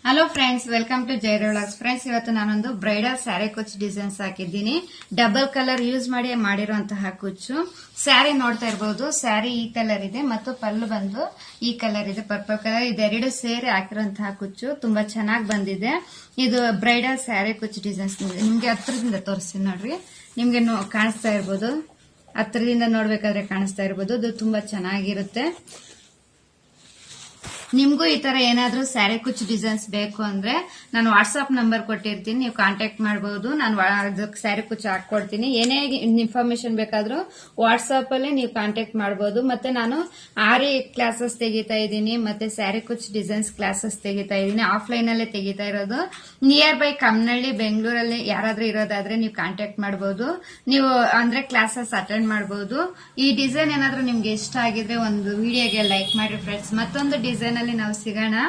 Hello friends, welcome to Jaira vlogs. Friends, ಇವತ್ತು ನಾನೊಂದು bridal sari ಕುಚ್ಚು ಡಿಸೈನ್ಸ್ ಹಾಕಿದ್ದೀನಿ. ಡಬಲ್ ಕಲರ್ ಯೂಸ್ ಮಾಡಿ ಮಾಡಿರುವಂತಹ ಕುಚ್ಚು ಸ್ಯಾರಿ ನೋಡ್ತಾ ಇರಬಹುದು. ಸ್ಯಾರಿ ಈ ಕಲರ್ ಇದೆ ಮತ್ತು ಪಲ್ಲು ಬಂದು ಈ ಕಲರ್ ಇದೆ, ಪರ್ಪಲ್ ಕಲರ್. ಇದೆರಡು ಸೇರಿ ಹಾಕಿರುವಂತಹ ಕುಚ್ಚು ತುಂಬಾ ಚೆನ್ನಾಗಿ ಬಂದಿದೆ. ಇದು ಬ್ರೈಡಲ್ ಸ್ಯಾರಿ ಕುಚ್ಚು ಡಿಸೈನ್ಸ್. ನಿಮ್ಗೆ ಹತ್ರದಿಂದ ತೋರಿಸ್ತೀನಿ ನೋಡ್ರಿ. ನಿಮ್ಗೆ ಕಾಣಿಸ್ತಾ ಇರ್ಬೋದು, ಹತ್ರದಿಂದ ನೋಡ್ಬೇಕಾದ್ರೆ ಕಾಣಿಸ್ತಾ ಇರ್ಬೋದು. ಇದು ತುಂಬಾ ಚೆನ್ನಾಗಿರುತ್ತೆ. ನಿಮ್ಗೂ ಈ ತರ ಏನಾದ್ರೂ ಸ್ಯಾರಿ ಕುಚ್ಚು ಡಿಸೈನ್ಸ್ ಬೇಕು ಅಂದ್ರೆ ನಾನು ವಾಟ್ಸ್ಆಪ್ ನಂಬರ್ ಕೊಟ್ಟಿರ್ತೀನಿ, ನೀವು ಕಾಂಟ್ಯಾಕ್ಟ್ ಮಾಡಬಹುದು. ನಾನು ಸ್ಯಾರಿ ಕುಚ್ಚು ಹಾಕೊಡ್ತೀನಿ. ಏನೇ ಇನ್ಫಾರ್ಮೇಶನ್ ಬೇಕಾದ್ರೂ ವಾಟ್ಸ್ಆಪ್ ಅಲ್ಲಿ ನೀವು ಕಾಂಟ್ಯಾಕ್ಟ್ ಮಾಡಬಹುದು. ಮತ್ತೆ ನಾನು ಆರಿ ಕ್ಲಾಸಸ್ ತೆಗಿತಾ ಇದ್ದೀನಿ, ಮತ್ತೆ ಸ್ಯಾರಿ ಕುಚ್ಚು ಡಿಸೈನ್ಸ್ ಕ್ಲಾಸಸ್ ತೆಗಿತಾ ಇದ್ದೀನಿ. ಆಫ್ಲೈನ್ ಅಲ್ಲೇ ತೆಗಿತಾ ಇರೋದು. ನಿಯರ್ ಬೈ ಕಮ್ನಳ್ಳಿ, ಬೆಂಗಳೂರಲ್ಲಿ ಯಾರಾದ್ರೂ ಇರೋದಾದ್ರೆ ನೀವು ಕಾಂಟ್ಯಾಕ್ಟ್ ಮಾಡಬಹುದು. ನೀವು ಅಂದ್ರೆ ಕ್ಲಾಸಸ್ ಅಟೆಂಡ್ ಮಾಡಬಹುದು. ಈ ಡಿಸೈನ್ ಏನಾದ್ರೂ ನಿಮ್ಗೆ ಇಷ್ಟ ಆಗಿದ್ರೆ ಒಂದು ವಿಡಿಯೋಗೆ ಲೈಕ್ ಮಾಡಿ ಫ್ರೆಂಡ್ಸ್. ಮತ್ತೊಂದು ಡಿಸೈನ್ ಅಲ್ಲಿ ನಾವು ಸಿಗೋಣ.